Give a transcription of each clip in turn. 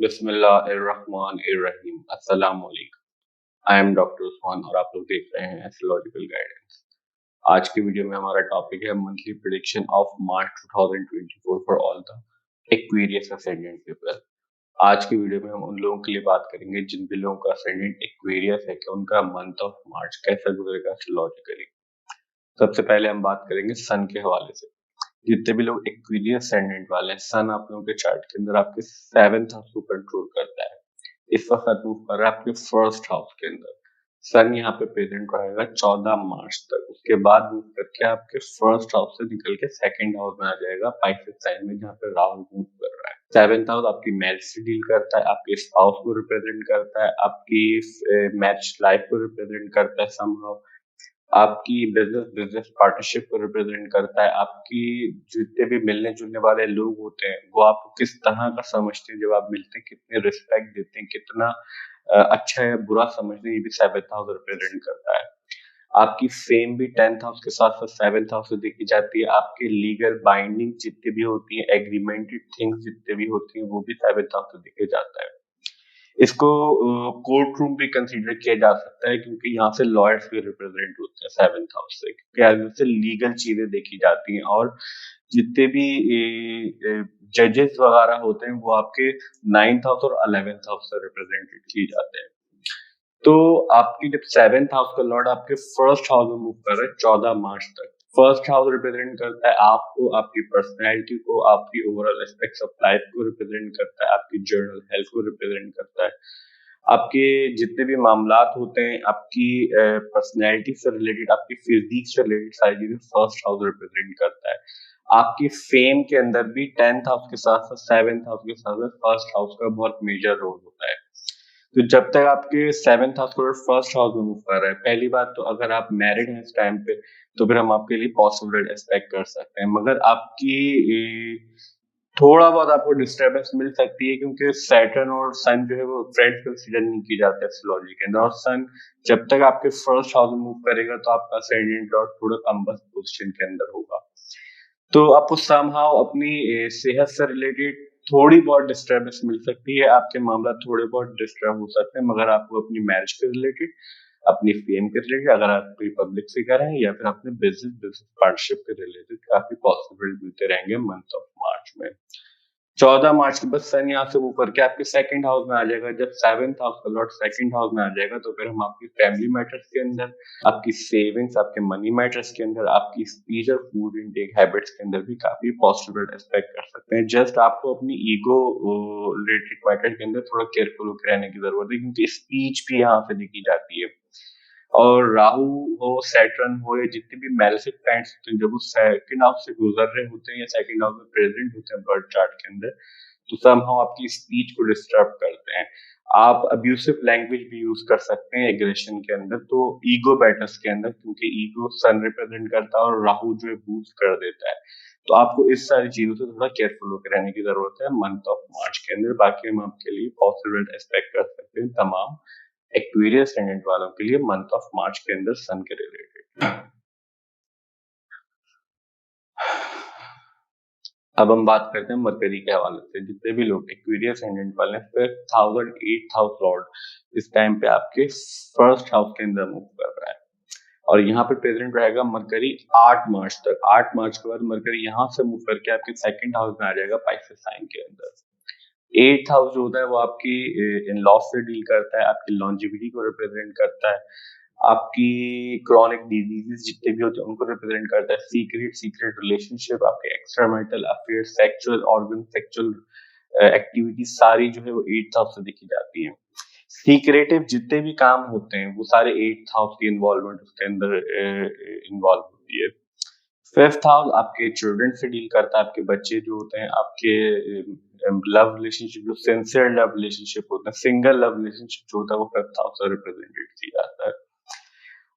बिस्मिल्लाहिर्रहमानिर्रहीम। अस्सलाम वालेकुम। आई एम डॉक्टर उस्मान और आप लोग देख रहे हैं एस्ट्रोलॉजिकल गाइडेंस। आज की वीडियो में हमारा टॉपिक है monthly prediction of March 2024 for all the Aquarius ascendant people. आज की वीडियो में हम उन लोगों के लिए बात करेंगे जिन भी लोगों का असेंडेंट एक्वेरियस है कि उनका मंथ ऑफ मार्च कैसा गुजरेगा एस्ट्रोलॉजिकली। सबसे पहले हम बात करेंगे सन के हवाले से। जितने भी लोग एक्वेरियस असेंडेंट वाले हैं, सन आप लोगों के चार्ट के अंदर आपके 7th हाउस को कंट्रोल करता है। इस वक्त मूव कर रहा है आपके फर्स्ट हाउस के अंदर। सन यहाँ पे प्रेजेंट रहेगा 14 मार्च तक। उसके बाद मूव करके आपके फर्स्ट हाउस से निकल के सेकंड हाउस में आ जाएगा पाइसेस साइन में, जहाँ पे राहु मूव कर रहा है। 7th हाउस आपकी मैरिज से डील करता है, आपके स्पाउस को रिप्रेजेंट करता है, आपकी मैरिज लाइफ को रिप्रेजेंट करता है समहाउ, आपकी बिजनेस पार्टनरशिप को रिप्रेजेंट करता है। आपकी जितने भी मिलने जुलने वाले लोग होते हैं वो आपको किस तरह का समझते हैं, जब आप मिलते हैं कितने रिस्पेक्ट देते हैं, कितना अच्छा या बुरा समझते हैं, ये भी 7th हाउस रिप्रेजेंट करता है। आपकी फेम भी 10th हाउस के साथ साथ 7th हाउस से देखी जाती है। आपके लीगल बाइंडिंग जितने भी होती है, एग्रीमेंटेड थिंग्स जितने भी होती है, वो भी 7th हाउस से देखे जाता है। इसको कोर्ट रूम भी कंसीडर किया जा सकता है, क्योंकि यहाँ से लॉयर्स भी रिप्रेजेंट होते हैं 7th हाउस से, क्योंकि आगे से लीगल चीजें देखी जाती हैं। और जितने भी जजेस वगैरह होते हैं वो आपके 9th हाउस और 11th हाउस से रिप्रेजेंटेड किए जाते हैं। तो आपकी जब 7th हाउस का लॉर्ड आपके फर्स्ट हाउस में मूव कर रहे हैं 14 मार्च तक। फर्स्ट हाउस रिप्रेजेंट करता है आपको, आपकी पर्सनैलिटी को, आपकी ओवरऑल एस्पेक्ट्स ऑफ लाइफ को रिप्रेजेंट करता है, आपकी जर्नल हेल्थ को रिप्रेजेंट करता है, आपके जितने भी मामलात होते हैं, आपकी पर्सनैलिटी से रिलेटेड, आपकी फिजिक से रिलेटेड सारी चीजें फर्स्ट हाउस रिप्रेजेंट करता है। आपकी फेम के अंदर भी 10th हाउस के साथ साथ 7th हाउस के साथ साथ फर्स्ट हाउस का बहुत मेजर रोल होता है। तो जब तक आपके 7th हाउस को फर्स्ट हाउस में मूव कर रहा है, पहली बात तो अगर आप मैरिड हैं इस टाइम पे तो फिर हम आपके लिए पॉसिबल एक्सपेक्ट कर सकते हैं, मगर आपकी थोड़ा बहुत आपको डिस्टर्बेंस मिल सकती है, क्योंकि सैटर्न और सन जो है वो फ्रेंड्स कंसीडर नहीं की जाते एस्ट्रोलॉजी के अंदर। और सन जब तक आपके फर्स्ट हाउस में मूव करेगा तो आपका असेंडेंट लॉर्ड थोड़ा कमबख्त पोजीशन के अंदर होगा। तो आपको समहाउ अपनी सेहत से रिलेटेड थोड़ी बहुत डिस्टर्बेंस मिल सकती है, आपके मामला थोड़े बहुत डिस्टर्ब हो सकते हैं, मगर आपको अपनी मैरिज के रिलेटेड, अपनी फेम के रिलेटेड, अगर आप कोई पब्लिक फिगर है या फिर अपने बिजनेस पार्टनरशिप के रिलेटेड काफी पॉसिबल मिलते रहेंगे मंथ ऑफ मार्च में। 14 मार्च के बाद सन यहाँ से ऊपर के आपके सेकंड हाउस में आ जाएगा। जब 7th हाउस का लॉर्ड सेकंड हाउस में आ जाएगा तो फिर हम आपकी फैमिली मैटर्स के अंदर, आपकी सेविंग्स, आपके मनी मैटर्स के अंदर, आपकी स्पीच और फूड इनटेक हैबिट्स के अंदर भी काफी पॉसिबल एक्सपेक्ट कर सकते हैं। जस्ट आपको अपनी ईगो रिलेटेड मैटर के अंदर थोड़ा केयरफुल होकर रहने की जरूरत है, क्योंकि स्पीच भी यहाँ से देखी जाती है। और राहु हो, सैटर्न हो, या जितने भी मैलेफिक प्लैनेट्स होते हैं, जब वो सेकंड हाउस से गुजर रहे होते हैं या सेकंड हाउस में प्रेजेंट होते हैं बर्थ चार्ट के अंदर, तो समहाउ आपकी स्पीच को डिस्टर्ब करते हैं। आप अब्यूसिव लैंग्वेज भी यूज कर सकते हैं एग्रेशन के अंदर, तो ईगो बैटर्स के अंदर, क्योंकि ईगो सन रिप्रेजेंट करता है और राहु जो है बूस्ट कर देता है। तो आपको इस सारी चीजों से थोड़ा केयरफुल होकर रहने की जरूरत है मंथ ऑफ मार्च के अंदर। बाकी हम आपके लिए पॉसिबल एक्सपेक्ट कर सकते हैं तमाम एक्वेरियस ascendant वालों के लिए मंथ ऑफ मार्च के अंदर सन के रिलेटेड। अब हम बात करते हैं मरकरी के हवाले से। जितने भी लोग एक्वेरियस ascendant वाले हैं, 5th हाउस और 8th हाउस लॉर्ड इस टाइम पे आपके फर्स्ट हाउस के अंदर मूव कर रहा है, और यहाँ पे प्रेजेंट रहेगा मरकरी 8 मार्च तक। 8 मार्च के बाद मरकरी यहाँ से मूव करके आपके सेकंड हाउस में आ जाएगा पाइसेस साइन के अंदर। 8th हाउस जो होता है वो आपकी इन लॉस से डील करता है, आपकी लॉन्जिविटी को रिप्रेजेंट करता है, आपकी क्रॉनिक डिजीजेस जितने भी होते हैं उनको रिप्रेजेंट करता है, सीक्रेट रिलेशनशिप, आपके extra marital affair, sexual organ, sexual activity सारी जो है वो 8th हाउस से देखी जाती है। सीक्रेटिव जितने भी काम होते हैं वो सारे 8th हाउस की इन्वॉल्वमेंट उसके अंदर इन्वॉल्व होती है। 5th हाउस आपके चिल्ड्रन से डील करता है, आपके बच्चे जो होते हैं, आपके लव रिलेशनशिप, जो सिंसियर लव रिलेशनशिप होता है, सिंगल लव रिलेशनशिप जो होता है वो 5th हाउस से रिप्रेजेंटेड किया जाता है।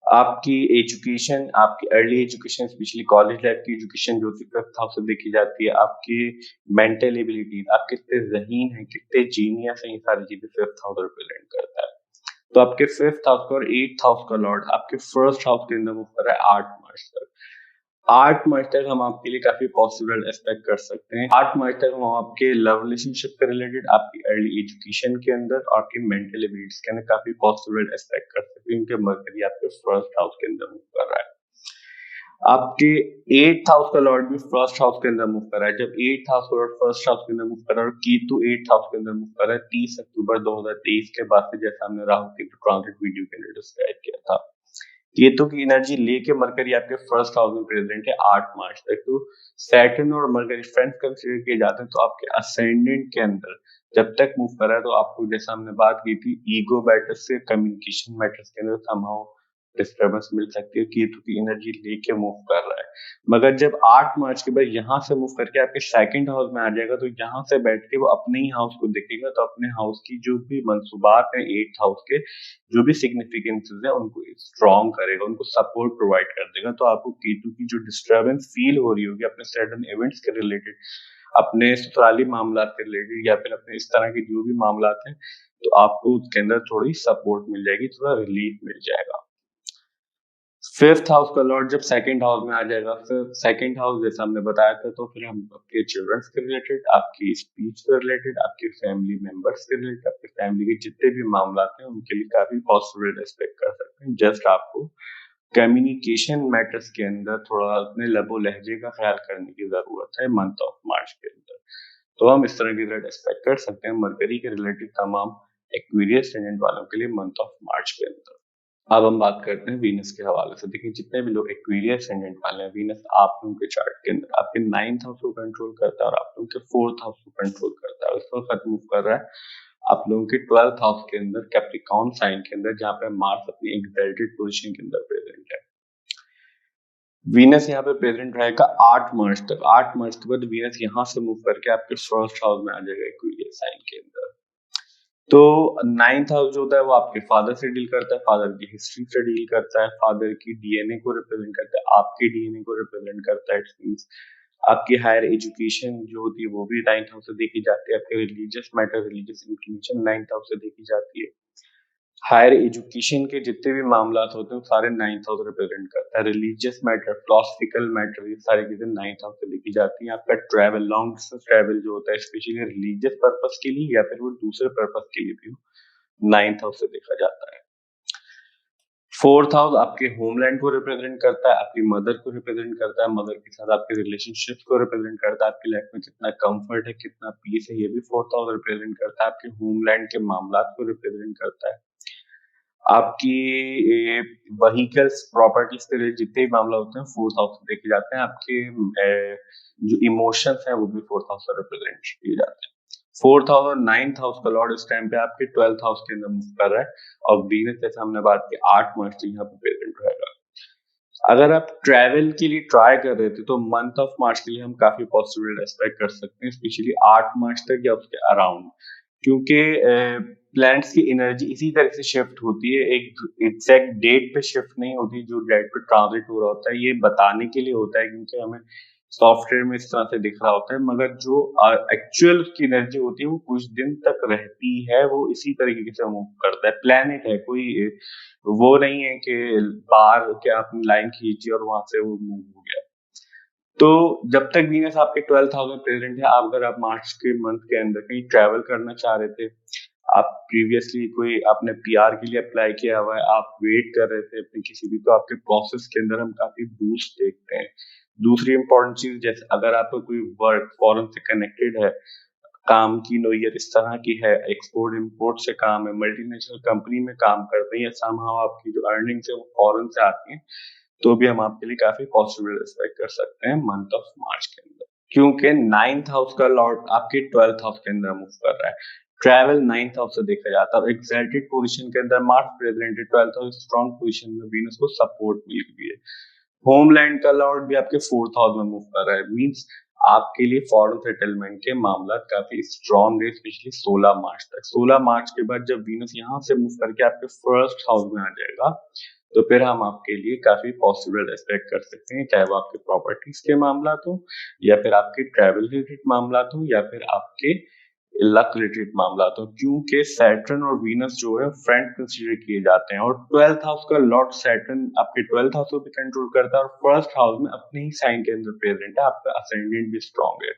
आपकी एजुकेशन, आपकी early education, specially college life की एजुकेशन जो होती है 5th हाउस से देखी जाती है। आपकी मेंटल एबिलिटी, आप कितने ज़हीन हैं, कितने जीनियस हैं, ये सारी चीजें 5th हाउस रिप्रेजेंट करता है। तो आपके 5th हाउस का और 8th हाउस का लॉर्ड आपके फर्स्ट हाउस के अंदर मूव कर रहा है 8 मार्च तक। 8 मार्च तक हम आपके लिए काफी पॉसिबल एक्सपेक्ट कर सकते हैं। 8 मार्च तक हम आपके लव रिलेशनशिप के रिलेटेड, आपकी अर्ली एजुकेशन के अंदर और आपके मेंटल एबिलिटीज के अंदर काफी पॉसिबल एक्सपेक्ट कर सकते हैं, क्योंकि मरकरी आपके फर्स्ट हाउस के अंदर मूव कर रहा है। आपके 8th हाउस का लॉर्ड भी फर्स्ट हाउस के अंदर मूव कर रहा है। जब 8th हाउस का लॉर्ड फर्स्ट हाउस के अंदर मूव कर रहा है और केतु 8th हाउस के अंदर मूव कर रहा है 30 अक्टूबर 2023 के बाद से, जैसा हमने राहु केतु ट्रांजिट वीडियो के अंदर डिस्क्राइब किया था। केतु की एनर्जी लेके मरकरी आपके फर्स्ट हाउस में प्रेजेंट है 8 मार्च तक। तो सैटर्न और मरकरी फ्रेंड्स कंसीडर किए जाते हैं। तो आपके असेंडेंट के अंदर जब तक मूव कर रहा है, तो आपको जैसा हमने बात की थी ईगो मैटर्स से कम्युनिकेशन मैटर्स के अंदर समहाउ डिस्टर्बेंस मिल सकती है। केतु की एनर्जी लेके मूव कर रहा है, मगर जब 8 मार्च के बाद यहाँ से मूव करके आपके सेकंड हाउस में आ जाएगा, तो यहाँ से बैठ के वो अपने ही हाउस को देखेगा। तो अपने हाउस की जो भी मंसूबात है 8th हाउस के, जो भी सिग्निफिकेंसेस है, उनको स्ट्रॉन्ग करेगा, उनको सपोर्ट प्रोवाइड कर देगा। तो आपको केतु की जो डिस्टर्बेंस फील हो रही होगी अपने सडन इवेंट्स के रिलेटेड, अपने ससुराली मामला के रिलेटेड, या फिर अपने इस तरह के जो भी मामला हैं, तो आपको उसके अंदर थोड़ी सपोर्ट मिल जाएगी, थोड़ा रिलीफ मिल जाएगा। 5th हाउस का लॉर्ड जब सेकंड हाउस में आ जाएगा, फिर सेकंड हाउस जैसा हमने बताया था, तो फिर हम आपके चिल्ड्रंस के रिलेटेड, आपकी स्पीच के रिलेटेड, आपके फैमिली मेंबर्स के रिलेटेड, आपके फैमिली के जितने भी मामला हैं उनके लिए काफी पॉसिबल एक्सपेक्ट कर सकते हैं। जस्ट आपको कम्युनिकेशन मैटर्स के अंदर थोड़ा अपने लबो लहजे का ख्याल करने की जरूरत है मंथ ऑफ मार्च के अंदर। तो हम इस तरह की रिजल्ट एक्सपेक्ट कर सकते हैं मरकरी के रिलेटेड तमाम एक्वेरियस एस्टेंडेंट वालों के लिए मंथ ऑफ मार्च के अंदर। अब हम बात करते हैं वीनस के हवाले से। देखिए, जितने भी लोग एक्वेरियस एस्टेंडेंट वाले हैं, वीनस आप लोगों के चार्ट के अंदर आपके 9th हाउस को कंट्रोल करता है और आप लोगों के 4th हाउस को कंट्रोल करता है। उस वक्त मूव कर रहा है आप लोगों के 12th हाउस के अंदर, कैप्रिकॉर्न साइन के अंदर, जहाँ पे मार्स अपनी एक्सल्टेड पोजीशन के अंदर प्रेजेंट है। वीनस यहाँ पे प्रेजेंट रहेगा 8 मार्च तक। 8 मार्च के बाद वीनस यहाँ से मूव करके आपके फर्स्ट हाउस में आ जाएगा एक्वेरियस साइन के अंदर। तो 9th हाउस जो होता है वो आपके फादर से डील करता है, फादर की हिस्ट्री से डील करता है, फादर की डीएनए को रिप्रेजेंट करता है, आपके डीएनए को रिप्रेजेंट करता है। इट मींस आपकी हायर एजुकेशन जो होती है वो भी 9th हाउस से देखी जाती है। आपके religious matter, religious inclination 9th house से देखी जाती है। हायर एजुकेशन के जितने भी मामला होते हैं सारे 9th हाउस रिप्रेजेंट करता है। रिलीजियस मैटर, फिलोसफिकल मैटर, ये सारी चीजें 9th हाउस से देखी जाती हैं। आपका ट्रैवल, लॉन्ग डिस्टेंस ट्रैवल जो होता है स्पेशली रिलीजियस पर्पस के लिए या फिर वो दूसरे पर्पस के लिए भी 9th हाउस से देखा जाता है। 4th हाउस आपके होमलैंड को रिप्रेजेंट करता है, आपकी मदर को रिप्रेजेंट करता है, मदर के साथ आपके रिलेशनशिप को रिप्रेजेंट करता है, आपकी लाइफ में कितना कंफर्ट है, कितना पीस है, ये भी 4th हाउस रिप्रेजेंट करता है। आपके होमलैंड के मामला को रिप्रेजेंट करता है। आपकी व्हीकल्स, प्रॉपर्टीज के लिए जितने भी मामला होते हैं 4th हाउस से देखे जाते हैं। आपके जो इमोशंस हैं वो भी 4th हाउस से रिप्रेजेंट किए जाते हैं। 4th हाउस और 9th हाउस का लॉर्ड इस टाइम पे आपके 12th हाउस के अंदर मूव कर रहा है और वीनस, जैसे हमने बात की, 8 मार्च से यहाँ पे प्रेजेंट रहेगा। अगर आप ट्रैवल के लिए ट्राई कर रहे थे तो मंथ ऑफ मार्च के लिए हम काफी पॉसिबल एक्सपेक्ट कर सकते हैं, स्पेशली 8 मार्च तक या उसके अराउंड, क्योंकि प्लैनेट्स की एनर्जी इसी तरह से शिफ्ट होती है। एक एग्जैक्ट डेट पे शिफ्ट नहीं होती, जो डेट पे ट्रांजिट हो रहा होता है ये बताने के लिए होता है, क्योंकि हमें सॉफ्टवेयर में इस तरह से दिख रहा होता है, मगर जो एक्चुअल उसकी एनर्जी होती है वो कुछ दिन तक रहती है। वो इसी तरीके से मूव करता है, प्लैनेट है, कोई वो नहीं है कि बाहर के आपने लाइन खींची और वहां से वो मूव हो गया। तो जब तक वीनस आपके 12th हाउस में प्रेजेंट है, आप अगर आप मार्च के मंथ के अंदर कहीं ट्रैवल करना चाह रहे थे, आप प्रीवियसली कोई आपने पीआर के लिए अप्लाई किया हुआ है, आप वेट कर रहे थे अपने किसी भी, तो आपके प्रोसेस के अंदर हम काफी बूस्ट देखते हैं। दूसरी इंपॉर्टेंट चीज, जैसे अगर आपका कोई वर्क फॉरेन से कनेक्टेड है, काम की नोयत इस तरह की है, एक्सपोर्ट इंपोर्ट से काम है, मल्टीनेशनल कंपनी में काम करते हैं, या समहाउ आपकी जो अर्निंग्स है वो फॉरेन से आती हैं, तो भी हम आपके लिए काफी पॉसिबल एक्सपेक्ट कर सकते हैं मंथ ऑफ मार्च के अंदर, क्योंकि 9th हाउस का लॉर्ड आपके 12th हाउस के अंदर मूव कर रहा है। ट्रैवल 9th हाउस से देखा जाता है और एक्सल्टेड पोजीशन के अंदर मार्स प्रेजेंट है 12th हाउस, स्ट्रांग पोजीशन में वीनस को सपोर्ट मिल गई है। होमलैंड का लॉर्ड भी आपके 4th हाउस में मूव कर रहा है, मींस आपके लिए फॉरेन सेटलमेंट के मामला काफी स्ट्रॉन्ग है, स्पेशली 16 मार्च तक। 16 मार्च के बाद जब वीनस यहाँ से मूव करके आपके फर्स्ट हाउस में आ जाएगा, तो फिर हम आपके लिए काफी पॉसिबल एक्सपेक्ट कर सकते हैं, चाहे वो आपके प्रॉपर्टीज के मामला हो, या फिर आपके ट्रैवल रिलेटेड मामला हो, या फिर आपके लक रिलेटेड मामला, तो क्योंकि सैटर्न और वीनस जो है फ्रेंड कंसीडर किए जाते हैं, और 12th हाउस का लॉर्ड सैटर्न आपके 12th हाउस को भी कंट्रोल करता है और फर्स्ट हाउस में अपने ही साइन के अंदर प्रेजेंट है, आपका असेंडेंट भी स्ट्रॉन्ग है।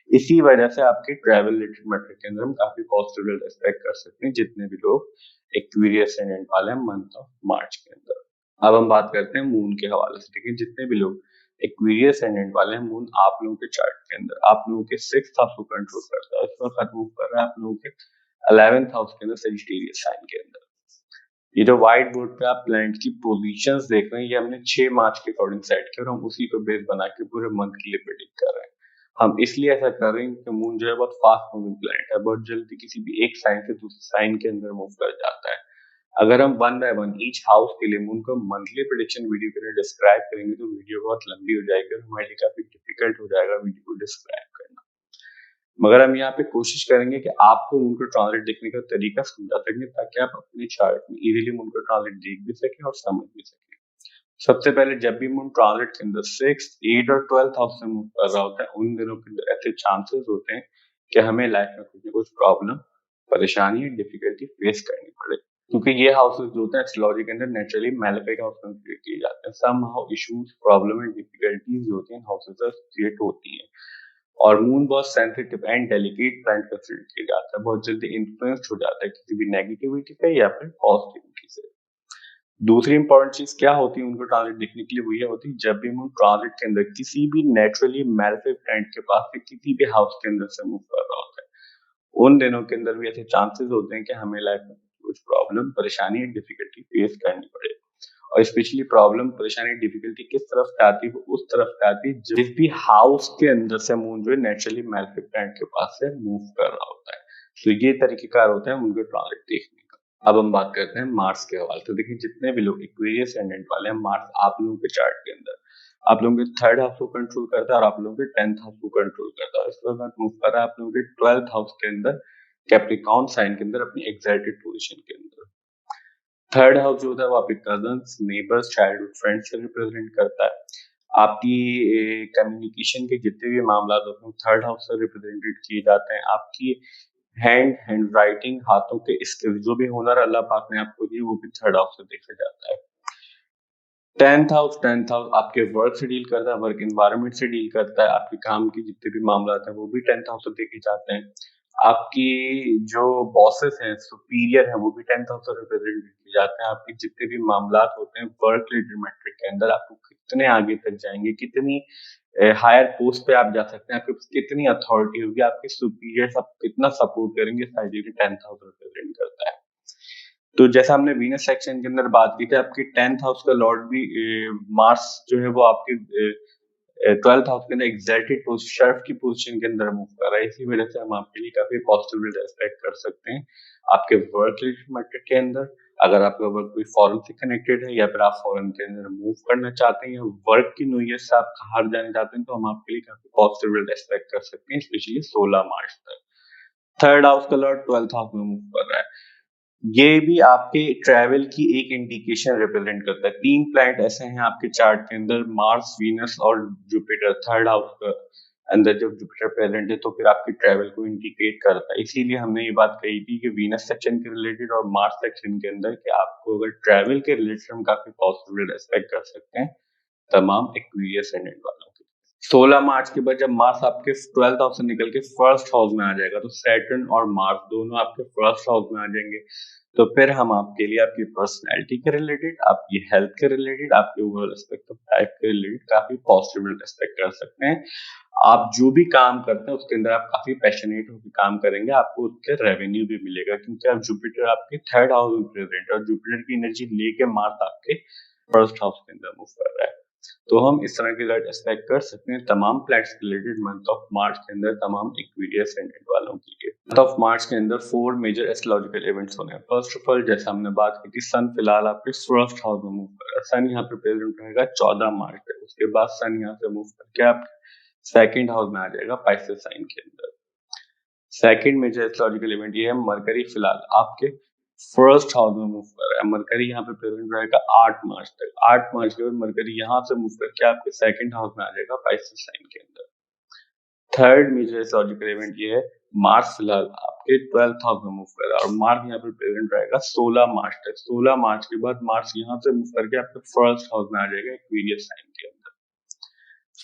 इसी वजह से आपके ट्रैवल रिलेटेड मैटर के अंदर हम काफी पॉजिटिव एक्सपेक्ट कर सकते हैं, जितने भी लोग एक्वेरियस एसेंडेंट वाले हैं मंथ ऑफ मार्च के अंदर। अब हम बात करते हैं मून के हवाले से। देखिए, जितने भी लोग एक्वेरियस एसेंडेंट वाले हैं, मून आप लोगों के चार्ट के अंदर आप लोगों के 6th हाउस को कंट्रोल करता है, इस वक्त मूव कर रहा है आप लोगों के 11th हाउस के अंदर सेजिटेरियस साइन के अंदर। ये जो व्हाइट बोर्ड पे आप प्लैनेट की पोजीशंस देख रहे हैं, ये हमने 6 मार्च के अकॉर्डिंग सेट किया और हम उसी को बेस बना के पूरे मंथ के लिए प्रेडिक्ट कर रहे हैं। हम इसलिए ऐसा कर रहे हैं कि मून जो है बहुत फास्ट मूविंग प्लैनेट है, बहुत जल्दी किसी भी एक साइन से दूसरे साइन के अंदर मूव कर जाता है। अगर हम one by one each house के लिए मून को मंथली प्रेडिक्शन वीडियो के लिए डिस्क्राइब करेंगे तो वीडियो बहुत लंबी हो जाएगी और हमारे लिए काफी डिफिकल्ट हो जाएगा वीडियो को डिस्क्राइब करना। मगर हम यहाँ पे कोशिश करेंगे कि आपको मून को ट्रांसलेट देखने का तरीका समझा सकें, ताकि आप अपने चार्ट में इजीली मून को ट्रांसलेट देख भी सकें और समझ भी सकें। सबसे पहले, जब भी मून ट्रांसलेट के अंदर 6th, 8th और 12th हाउस से मूव कर रहा होता है, उन दिनों के अंदर ऐसे चांसेस होते हैं कि हमें लाइफ में कुछ न कुछ प्रॉब्लम, परेशानी, डिफिकल्टी फेस करनी पड़े, क्योंकि ये हाउसेस जो होते हैं एस्ट्रोलॉजी के अंदर नेचुरली मैलेफिक हाउस कंसीडर किए जाते हैं। Somehow issues, problem and difficulties जो होती हैं हाउसेस से क्रिएट होती हैं, और मून बहुत sensitive and delicate planet consider किया जाता है, बहुत जल्दी इन्फ्लुएंस हो जाता है किसी भी नेगेटिविटी से या फिर पॉजिटिविटी से। दूसरी इंपॉर्टेंट चीज क्या होती है उनको ट्रांजिट देखने के लिए, वो ये होती है जब भी मून ट्रांजिट के अंदर किसी भी नेचुरली मैलेफिक प्लैनेट के पास से किसी भी हाउस के अंदर से मूव कर रहा होता है, उन दिनों के अंदर भी ऐसे चांसेस होते हैं कि हमें लाइफ में कुछ प्रॉब्लम, परेशानी, डिफिकल्टी फेस करनी पड़े। और स्पेशली प्रॉब्लम, परेशानी, डिफिकल्टी किस तरफ से आती है, वो उस तरफ से आती है जिस भी हाउस के अंदर से मून जो है नेचुरली मैलेफिक प्लैनेट के पास से मूव कर रहा होता है। तो ये तरीकेकार होता है उनके ट्रांजिट देखने का। अब हम बात करते हैं मार्स के हवाले। तो देखिए, जितने भी लोग एक्वेरियस एसेंडेंट वाले हैं, मार्स आप लोगों के चार्ट के अंदर आप लोगों के 3rd हाउस को कंट्रोल करता है और आप लोगों के 10th हाउस को कंट्रोल करता है। इस वक्त मूव कर रहा है आप लोगों के 12th हाउस के अंदर, कैप्रिकॉर्न साइन के अंदर, अपनी एग्जैक्टेड पोजीशन के अंदर। 3rd हाउस जो होता है वो आपके कजन्स, नेबर्स, चाइल्डहुड फ्रेंड्स से रिप्रेजेंट करता है। आपकी कम्युनिकेशन के जितने भी मामला होते हैं 3rd हाउस से रिप्रेजेंटेड किए जाते हैं। आपकी हैंड राइटिंग, हाथों के स्किल्स, जो भी हुनर अल्लाह पाक ने आपको दिए, वो भी 3rd हाउस से देखा जाता है। 10th हाउस आपके वर्क से डील करता है, वर्क एनवायरनमेंट से डील करता है, आपके काम के जितने भी मामला हैं वो भी 10th हाउस से देखे जाते हैं। आपकी जो बॉसेस हैं, सुपीरियर हैं, वो भी 10th हाउस से रिप्रेजेंट किए जाते हैं। आपके जितने भी मामला होते हैं वर्क रिलेटेड मैट्रिक के अंदर, आपको कितने आगे तक जाएंगे, कितनी हायर पोस्ट पे आप जा सकते हैं, आपके पास कितनी अथॉरिटी होगी, आपके सुपीरियर्स आपको कितना सपोर्ट करेंगे, सारी 10th हाउस रिप्रेजेंट करता है। तो जैसा हमने वीनस सेक्शन के अंदर बात की थी, आपके 10th हाउस का लॉर्ड भी मार्स जो है वो आपके 12th हाउस के अंदर एग्जैक्टेड शर्फ की पोजीशन के अंदर मूव कर रहा है। इसी वजह से हम आपके लिए काफी पॉजिटिव एक्सपेक्ट कर सकते हैं आपके वर्क रिलेटेड मैटर के अंदर। अगर आपका वर्क कोई फॉरेन से कनेक्टेड है या फिर आप फॉरेन के अंदर मूव करना चाहते हैं या वर्क की नोयत से आप बाहर जाना चाहते हैं, तो हम आपके लिए काफी पॉजिटिव एक्सपेक्ट कर सकते हैं, स्पेशली 16 मार्च तक। 3rd हाउस का लॉर्ड 12th हाउस में मूव कर रहा है। ये भी आपके ट्रैवल की एक इंडिकेशन रिप्रेजेंट करता है। 3 प्लैनेट ऐसे हैं आपके चार्ट के अंदर, मार्स, वीनस और जुपिटर। 3rd हाउस का अंदर जब जुपिटर प्रेजेंट है तो फिर आपकी ट्रैवल को इंडिकेट करता है। इसीलिए हमने ये बात कही थी कि वीनस सेक्शन के रिलेटेड और मार्स सेक्शन के अंदर कि आपको अगर ट्रैवल के रिलेटेड हम काफी पॉजिटिव एक्सपेक्ट कर सकते हैं तमाम एक्वेरियस एसेंडेंट वालों के। 16 मार्च के बाद जब मार्स आपके 12th हाउस से निकल के 1st हाउस में आ जाएगा, तो सैटर्न और मार्स दोनों आपके 1st हाउस में आ जाएंगे। तो फिर हम आपके लिए आपकी पर्सनैलिटी के रिलेटेड, आपकी हेल्थ के रिलेटेड, आपके ओवरऑल एस्पेक्ट ऑफ लाइफ के रिलेटेड काफी पॉजिटिव एक्सपेक्ट कर सकते हैं। आप जो भी काम करते हैं उसके अंदर आप काफी पैशनेट होकर काम करेंगे, आपको उसके रेवेन्यू भी मिलेगा, क्योंकि आप जुपिटर आपके 3rd हाउस में प्रेजेंट है और जुपिटर की एनर्जी लेके मार्स आपके 1st हाउस के अंदर मूव कर रहा है। तो हम इस तरह के रिजल्ट एक्सपेक्ट कर सकते हैं तमाम planets related month of March के अंदर, तमाम एक्वेरियस एसेंडेंट वालों के लिए। मंथ ऑफ मार्च के अंदर 4 मेजर एस्ट्रोलॉजिकल इवेंट्स होने हैं। फर्स्ट ऑफ ऑल, जैसा हमने बात की थी, सन फिलहाल आपके 1st हाउस में मूव कर रहा है। सन यहाँ पे प्रेजेंट रहेगा 14 मार्च तक। उसके बाद सन यहाँ से मूव करके आप 2nd हाउस में आ जाएगा पाइसेस साइन के अंदर। सेकंड मेजर एस्ट्रोलॉजिकल इवेंट ये है, मरकरी फिलहाल आपके 1st हाउस में मूव कर रहा है। मरकरी यहाँ पे प्रेजेंट रहेगा 8 मार्च तक। 8 मार्च के बाद मरकरी यहाँ से मूव करके आपके 2nd हाउस में आ जाएगा पाइसेस साइन के अंदर। थर्ड मेजर एस्ट्रोलॉजिकल इवेंट ये है, मार्स फिलहाल आपके 12th हाउस में मूव कर रहा है और मार्स यहाँ पर प्रेजेंट रहेगा 16 मार्च तक। 16 मार्च के बाद मार्स यहाँ से मूव करके आपके फर्स्ट हाउस में आ जाएगा एक्वेरियस साइन के अंदर।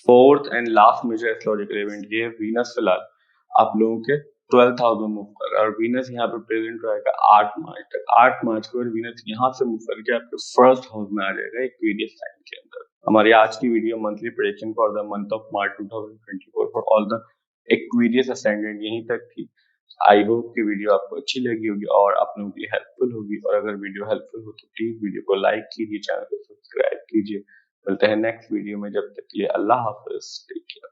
Fourth and last major astrological event ये है वीनस फिलहाल आप लोगों के 12th हाउस में मूव कर रहा है और वीनस यहाँ पे प्रेजेंट रहेगा 8 मार्च तक। 8 मार्च के बाद वीनस यहाँ से मूव करके आपके फर्स्ट हाउस में आ जाएगा एक्वेरियस साइन के अंदर। हमारी आज की video monthly prediction for the month of March 2024 for all the Aquarius ascendant यहीं तक थी। आई होप कि वीडियो आपको अच्छी लगी होगी और आप लोगों के लिए हेल्पफुल होगी, और अगर वीडियो हेल्पफुल हो तो प्लीज वीडियो को लाइक कीजिए, चैनल को सब्सक्राइब कीजिए। मिलते हैं नेक्स्ट वीडियो में, जब तक के लिए अल्लाह हाफिज, टेक केयर।